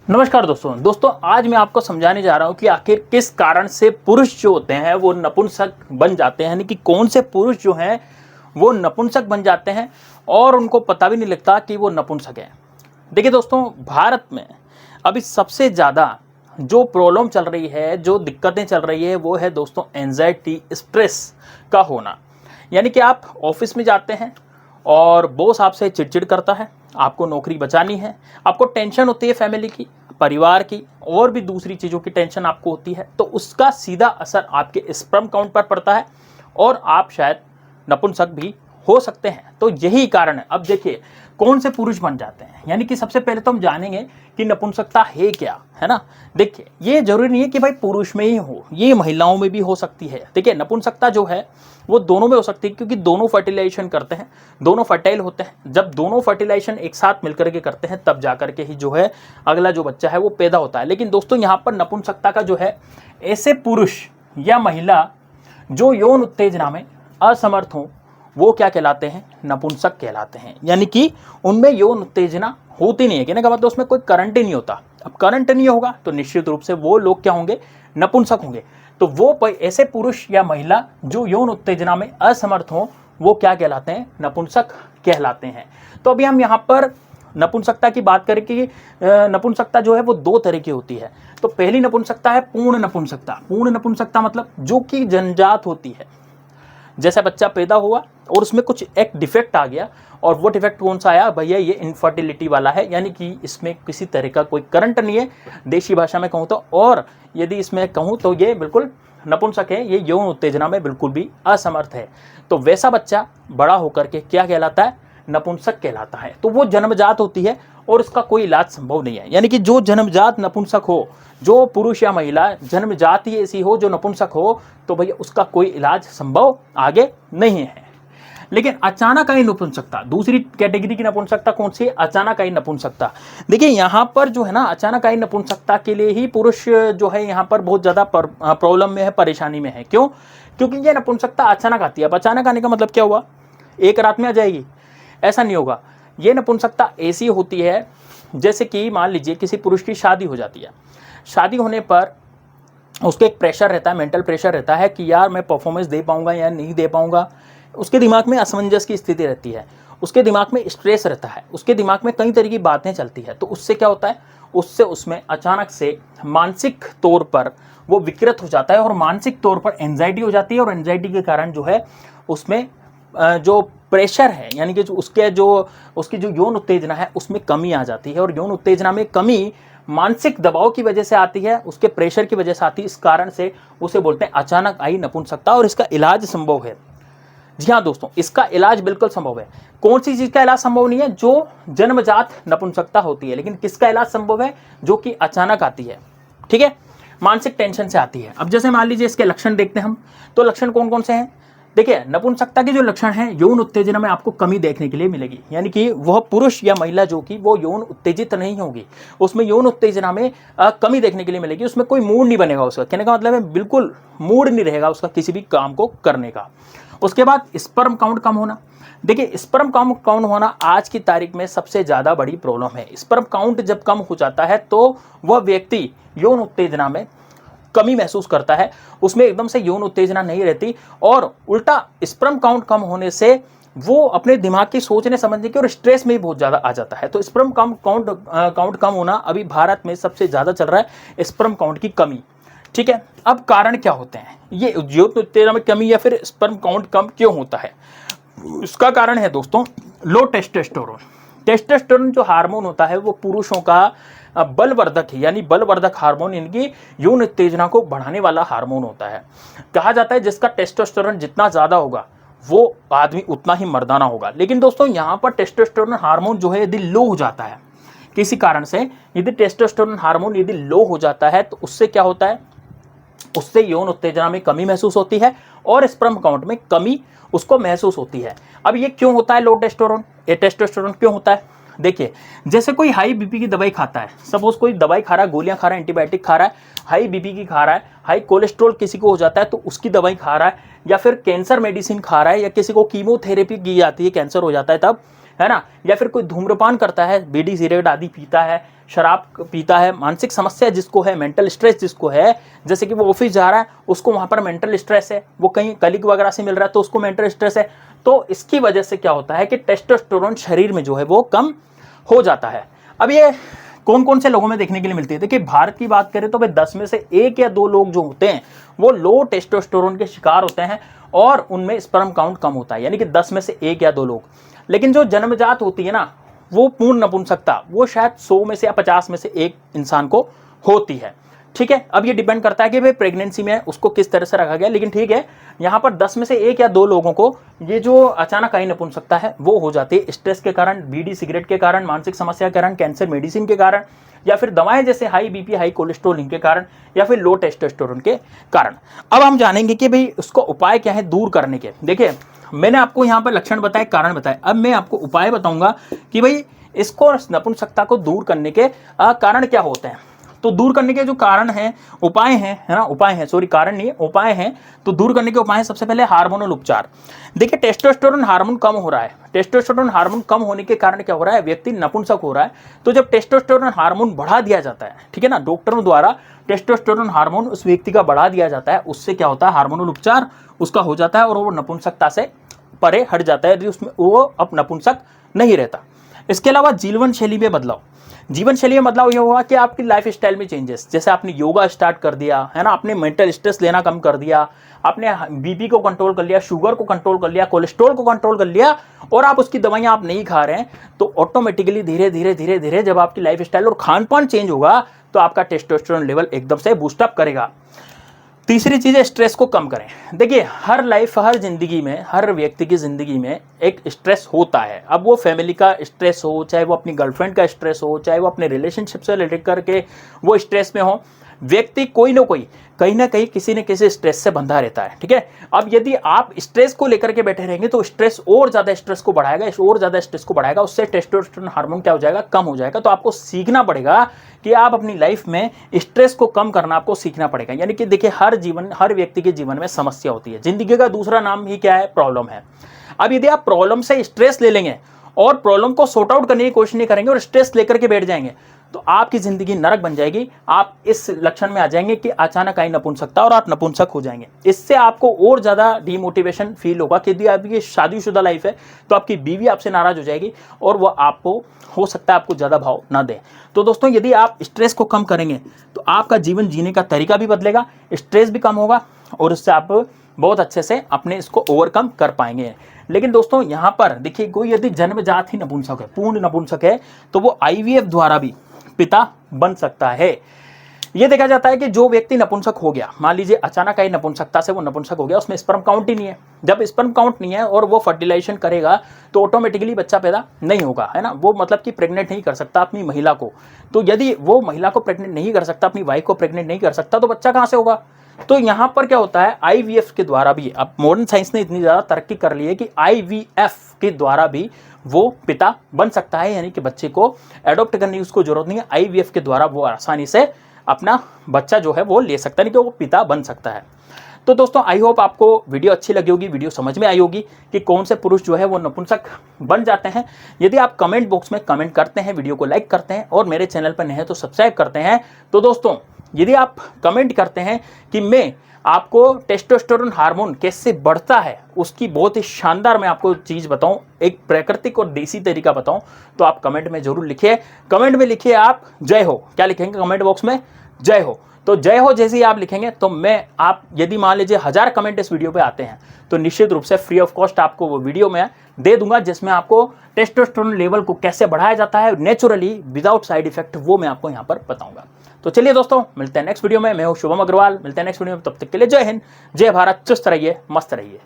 नमस्कार दोस्तों आज मैं आपको समझाने जा रहा हूं कि आखिर किस कारण से पुरुष जो होते हैं वो नपुंसक बन जाते हैं, यानी कि कौन से पुरुष जो हैं वो नपुंसक बन जाते हैं और उनको पता भी नहीं लगता कि वो नपुंसक हैं। देखिए दोस्तों, भारत में अभी सबसे ज़्यादा जो प्रॉब्लम चल रही है, जो दिक्कतें चल रही है, वो है दोस्तों एंजाइटी, स्ट्रेस का होना। यानी कि आप ऑफिस में जाते हैं और बॉस आपसे चिड़चिड़ करता है, आपको नौकरी बचानी है, आपको टेंशन होती है फैमिली की, परिवार की और भी दूसरी चीज़ों की टेंशन आपको होती है, तो उसका सीधा असर आपके स्पर्म काउंट पर पड़ता है और आप शायद नपुंसक भी हो सकते हैं। तो यही कारण है। अब देखिए कौन से पुरुष बन जाते हैं, यानी कि सबसे पहले तो हम जानेंगे कि नपुंसकता है क्या, है ना। देखिए ये जरूरी नहीं है कि भाई पुरुष में ही हो, ये महिलाओं में भी हो सकती है। देखिए नपुंसकता जो है वो दोनों में हो सकती है, क्योंकि दोनों फर्टिलाइजेशन करते हैं, दोनों फर्टाइल होते हैं। जब दोनों फर्टिलाइजेशन एक साथ मिलकर के करते हैं तब जाकर के ही जो है अगला जो बच्चा है वो पैदा होता है। लेकिन दोस्तों यहाँ पर नपुंसकता का जो है, ऐसे पुरुष या महिला जो यौन उत्तेजना में असमर्थ हों वो क्या कहलाते हैं, नपुंसक कहलाते हैं। यानी कि उनमें यौन उत्तेजना होती नहीं है, कहने का मतलब उसमें कोई करंट ही नहीं होता। अब करंट नहीं होगा तो निश्चित रूप से वो लोग क्या होंगे, नपुंसक होंगे। तो वो ऐसे पुरुष या महिला जो यौन उत्तेजना में असमर्थ हों वो क्या कहलाते हैं, नपुंसक कहलाते हैं। तो अभी हम यहाँ पर नपुंसकता की बात करें कि नपुंसकता जो है वो दो तरह की होती है। तो पहली नपुंसकता है पूर्ण नपुंसकता। पूर्ण नपुंसकता मतलब जो कि जन्मजात होती है, जैसा बच्चा पैदा हुआ और उसमें कुछ एक डिफेक्ट आ गया, और वो डिफेक्ट कौन सा आया भैया, ये इनफर्टिलिटी वाला है, यानी कि इसमें किसी तरह का कोई करंट नहीं है, देशी भाषा में कहूँ तो। और यदि इसमें कहूँ तो ये बिल्कुल नपुंसक है, ये यौन उत्तेजना में बिल्कुल भी असमर्थ है। तो वैसा बच्चा बड़ा होकर के क्या कहलाता है, नपुंसक कहलाता है। तो वो जन्मजात होती है और उसका कोई इलाज संभव नहीं है। यानी कि जो जन्मजात नपुंसक हो, जो पुरुष या महिला जन्मजात ही ऐसी हो जो नपुंसक हो, तो भैया उसका कोई इलाज संभव आगे नहीं है। लेकिन अचानक आई नपुंसकता, दूसरी कैटेगरी की नपुंसकता कौन सी है, अचानक आई नपुंसकता। देखिए यहाँ पर जो है ना, अचानक आई नपुंसकता के लिए ही पुरुष जो है यहाँ पर बहुत ज़्यादा प्रॉब्लम में है, परेशानी में है। क्यों? क्योंकि ये नपुंसकता अचानक आती है। अब अचानक आने का मतलब क्या हुआ, एक रात में आ जाएगी, ऐसा नहीं होगा। ये नपुंसकता ऐसी होती है जैसे कि मान लीजिए किसी पुरुष की शादी हो जाती है, शादी होने पर उसको एक प्रेशर रहता है, मेंटल प्रेशर रहता है कि यार मैं परफॉर्मेंस दे पाऊंगा या नहीं दे पाऊंगा। उसके दिमाग में असमंजस की स्थिति रहती है, उसके दिमाग में स्ट्रेस रहता है, उसके दिमाग में कई तरह की बातें चलती है। तो उससे क्या होता है, उससे उसमें अचानक से मानसिक तौर पर वो विकृत हो जाता है और मानसिक तौर पर एंजाइटी हो जाती है, और एंजाइटी के कारण जो है उसमें जो प्रेशर है, यानी कि उसकी जो यौन उत्तेजना है उसमें कमी आ जाती है। और यौन उत्तेजना में कमी मानसिक दबाव की वजह से आती है, उसके प्रेशर की वजह से आती है। इस कारण से उसे बोलते हैं अचानक आई नपुंसकता, और इसका इलाज संभव है। जी हाँ दोस्तों, इसका इलाज बिल्कुल संभव है। कौन सी चीज का इलाज संभव नहीं है, जो जन्मजात नपुंसकता होती है। लेकिन किसका इलाज संभव है, जो कि अचानक आती है, ठीक है, मानसिक टेंशन से आती है। अब जैसे मान लीजिए इसके लक्षण देखते हैं हम, तो लक्षण कौन कौन से हैं। देखिए नपुंसकता के जो लक्षण हैं, यौन उत्तेजना में आपको कमी देखने के लिए मिलेगी। यानी कि वह पुरुष या महिला जो कि वो यौन उत्तेजित नहीं होगी, उसमें यौन उत्तेजना में कमी देखने के लिए मिलेगी। उसमें कोई मूड नहीं बनेगा, उसका कहने का मतलब है बिल्कुल मूड नहीं रहेगा उसका किसी भी काम को करने का। उसके बाद स्पर्म काउंट कम होना। देखिए स्पर्म काउंट कम होना आज की तारीख में सबसे ज़्यादा बड़ी प्रॉब्लम है। स्पर्म काउंट जब कम हो जाता है तो वह व्यक्ति यौन उत्तेजना में कमी महसूस करता है, उसमें एकदम से यौन उत्तेजना नहीं रहती, और उल्टा स्पर्म काउंट कम होने से वो अपने दिमाग की सोचने समझने की और स्ट्रेस में भी बहुत ज़्यादा आ जाता है। तो स्पर्म काउंट कम होना अभी भारत में सबसे ज़्यादा चल रहा है, स्पर्म काउंट की कमी, ठीक है। अब कारण क्या होते हैं, ये यौन उत्तेजना में कमी या फिर स्पर्म काउंट कम क्यों होता है, इसका कारण है दोस्तों लो टेस्टोस्टेरोन। टेस्टोस्टेरोन जो हार्मोन होता है वो पुरुषों का बलवर्धक है, यानी बलवर्धक हार्मोन, इनकी यौन उत्तेजना को बढ़ाने वाला हार्मोन होता है। कहा जाता है जिसका टेस्टोस्टेरोन जितना ज़्यादा होगा वो आदमी उतना ही मर्दाना होगा। लेकिन दोस्तों यहाँ पर टेस्टोस्टेरोन हार्मोन जो है यदि लो हो जाता है किसी कारण से, यदि टेस्टोस्टेरोन हार्मोन यदि लो हो जाता है तो उससे क्या होता है, उससे यौन उत्तेजना में कमी महसूस होती है और स्पर्म काउंट में कमी उसको महसूस होती है। अब ये क्यों होता है लो टेस्टोस्टेरोन क्यों होता है। देखिए जैसे कोई हाई बीपी की दवाई खाता है, सपोज कोई दवाई खा रहा है, गोलियां खा रहा है, एंटीबायोटिक खा रहा है, हाई बीपी की खा रहा है, हाई कोलेस्ट्रॉल किसी को हो जाता है तो उसकी दवाई खा रहा है, या फिर कैंसर मेडिसिन खा रहा है, या किसी को कीमोथेरेपी की जाती है, कैंसर हो जाता है तब है ना, या फिर कोई धूम्रपान करता है, बीड़ी सिगरेट आदि पीता है, शराब पीता है, मानसिक समस्या जिसको है, मेंटल स्ट्रेस जिसको है, जैसे कि वो ऑफिस जा रहा है उसको वहाँ पर मेंटल स्ट्रेस है, वो कहीं कलीग वगैरह से मिल रहा है तो उसको मेंटल स्ट्रेस है, तो इसकी वजह से क्या होता है कि टेस्टोस्टेरोन शरीर में जो है वो कम हो जाता है। अब ये कौन कौन से लोगों में देखने के लिए मिलती है? देखिए भारत की बात करें तो भाई 10 में से 1 या 2 लोग जो होते हैं वो लो टेस्टोस्टेरोन के शिकार होते हैं और उनमें स्पर्म काउंट कम होता है, यानी कि 10 में से 1 या 2 लोग। लेकिन जो जन्मजात होती है ना वो पूर्ण नपुंसकता, वो शायद 100 में से या 50 में से 1 इंसान को होती है। ठीक है, अब ये डिपेंड करता है कि भाई प्रेगनेंसी में उसको किस तरह से रखा गया, लेकिन ठीक है यहाँ पर 10 में से 1 या 2 लोगों को ये जो अचानक आई नपुंसकता है वो हो जाती है स्ट्रेस के कारण, बीड़ी सिगरेट के कारण, मानसिक समस्या के कारण, कैंसर मेडिसिन के कारण, या फिर दवाएं जैसे हाई बीपी हाई कोलेस्ट्रॉल इनके कारण, या फिर लो टेस्टोस्टेरोन के कारण। अब हम जानेंगे कि भाई उसको उपाय क्या है दूर करने के। देखिए मैंने आपको यहाँ पर लक्षण बताए, कारण बताए, अब मैं आपको उपाय बताऊंगा कि भाई इसको नपुंसकता को दूर करने के कारण क्या होते हैं। तो दूर करने के जो कारण हैं, उपाय हैं, है ना, उपाय हैं, सॉरी कारण नहीं है, उपाय हैं। तो दूर करने के उपाय हैं, सबसे पहले हार्मोनल उपचार। देखिए टेस्टोस्टेरोन हार्मोन कम हो रहा है, टेस्टोस्टेरोन हार्मोन कम होने के कारण क्या हो रहा है, व्यक्ति नपुंसक हो रहा है। तो जब टेस्टोस्टेरोन हार्मोन बढ़ा दिया जाता है, ठीक है ना, डॉक्टरों द्वारा टेस्टोस्टेरोन हार्मोन उस व्यक्ति का बढ़ा दिया जाता है, उससे क्या होता है, हार्मोनल उपचार उसका हो जाता है और वो नपुंसकता से परे हट जाता है, उसमें वो अब नपुंसक नहीं रहता। इसके अलावा जीवन शैली में बदलाव, जीवन शैली में बदलाव ये हुआ कि आपकी लाइफ स्टाइल में चेंजेस, जैसे आपने योगा स्टार्ट कर दिया, है ना, आपने मेंटल स्ट्रेस लेना कम कर दिया, आपने बीपी को कंट्रोल कर लिया, शुगर को कंट्रोल कर लिया, कोलेस्ट्रॉल को कंट्रोल कर लिया, और आप उसकी दवाइयां आप नहीं खा रहे हैं, तो ऑटोमेटिकली धीरे धीरे धीरे धीरे जब आपकी लाइफ स्टाइल और खान पान चेंज होगा तो आपका टेस्टोस्टेरोन लेवल एकदम से बूस्टअप करेगा। तीसरी चीज है स्ट्रेस को कम करें। देखिए हर लाइफ, हर जिंदगी में, हर व्यक्ति की जिंदगी में एक स्ट्रेस होता है। अब वो फैमिली का स्ट्रेस हो, चाहे वो अपनी गर्लफ्रेंड का स्ट्रेस हो, चाहे वो अपने रिलेशनशिप से रिलेटेड करके वो स्ट्रेस में हो, व्यक्ति कोई ना कोई कहीं ना कहीं किसी न किसी स्ट्रेस से बंधा रहता है। ठीक है, अब यदि आप स्ट्रेस को लेकर के बैठे रहेंगे तो स्ट्रेस और ज्यादा स्ट्रेस को बढ़ाएगा, और ज्यादा स्ट्रेस को बढ़ाएगा, उससे टेस्टोस्टेरोन हार्मोन क्या हो जाएगा, कम हो जाएगा। तो आपको सीखना पड़ेगा कि आप अपनी लाइफ में स्ट्रेस को कम करना आपको सीखना पड़ेगा। यानी कि देखिए हर व्यक्ति के जीवन में समस्या होती है, जिंदगी का दूसरा नाम ही क्या है, प्रॉब्लम है। अब यदि आप प्रॉब्लम से स्ट्रेस ले लेंगे और प्रॉब्लम को सॉर्ट आउट करने की कोशिश नहीं करेंगे और स्ट्रेस लेकर के बैठ जाएंगे तो आपकी जिंदगी नरक बन जाएगी। आप इस लक्षण में आ जाएंगे कि अचानक आई नपुंसकता और आप नपुंसक हो जाएंगे। इससे आपको और ज्यादा डिमोटिवेशन फील होगा कि यदि आपकी शादीशुदा लाइफ है तो आपकी बीवी आपसे नाराज हो जाएगी और वह आपको हो सकता है आपको ज्यादा भाव ना दे। तो दोस्तों यदि आप स्ट्रेस को कम करेंगे तो आपका जीवन जीने का तरीका भी बदलेगा, स्ट्रेस भी कम होगा और उससे आप बहुत अच्छे से अपने इसको ओवरकम कर पाएंगे। लेकिन दोस्तों यहाँ पर देखिए कोई यदि जन्मजात ही नपुंसक है, पूर्ण नपुंसक है, तो वो आईवीएफ द्वारा भी पिता बन सकता है। ये देखा जाता है कि जो व्यक्ति नपुंसक हो गया, मान लीजिए अचानक आई नपुंसकता से वो नपुंसक हो गया, उसमें स्पर्म काउंट ही नहीं है। जब स्पर्म काउंट नहीं है और वो फर्टिलाइजेशन करेगा तो ऑटोमेटिकली बच्चा पैदा नहीं होगा, है ना, वो मतलब कि प्रेग्नेंट नहीं कर सकता अपनी महिला को। तो यदि वो महिला को प्रेग्नेंट नहीं कर सकता, अपनी वाइफ को प्रेग्नेंट नहीं कर सकता, तो बच्चा कहाँ से होगा। तो यहाँ पर क्या होता है, आईवीएफ के द्वारा भी, अब मॉडर्न साइंस ने इतनी ज्यादा तरक्की कर ली है कि आईवीएफ के द्वारा भी वो पिता बन सकता है, यानी कि बच्चे को एडॉप्ट करने की उसको जरूरत नहीं है। आईवीएफ के द्वारा वो आसानी से अपना बच्चा जो है वो ले सकता है, नहीं कि वो पिता बन सकता है। तो दोस्तों आई होप आपको वीडियो अच्छी लगी होगी, वीडियो समझ में आई होगी कि कौन से पुरुष जो है वो नपुंसक बन जाते हैं। यदि आप कमेंट बॉक्स में कमेंट करते हैं, वीडियो को लाइक करते हैं और मेरे चैनल पर नए हैं तो सब्सक्राइब करते हैं। तो दोस्तों यदि आप कमेंट करते हैं कि मैं आपको टेस्टोस्टेरोन हार्मोन कैसे बढ़ता है उसकी बहुत ही शानदार मैं आपको चीज बताऊं, एक प्राकृतिक और देसी तरीका बताऊं, तो आप कमेंट में जरूर लिखिए। कमेंट में लिखिए आप जय हो, क्या लिखेंगे कमेंट बॉक्स में, जय हो। तो जय हो जैसे ही आप लिखेंगे तो मैं आप यदि मान लीजिए 1000 कमेंट इस वीडियो पे आते हैं तो निश्चित रूप से फ्री ऑफ कॉस्ट आपको वो वीडियो मैं दे दूंगा, जिसमें आपको टेस्टोस्टेरोन लेवल को कैसे बढ़ाया जाता है नेचुरली विदाउट साइड इफेक्ट, वो मैं आपको यहाँ पर बताऊंगा। तो चलिए दोस्तों मिलते हैं नेक्स्ट वीडियो में, मैं हूं शुभम अग्रवाल, मिलते हैं नेक्स्ट वीडियो में, तब तक के लिए जय हिंद, जय भारत, चुस्त रहिए, मस्त रहिए।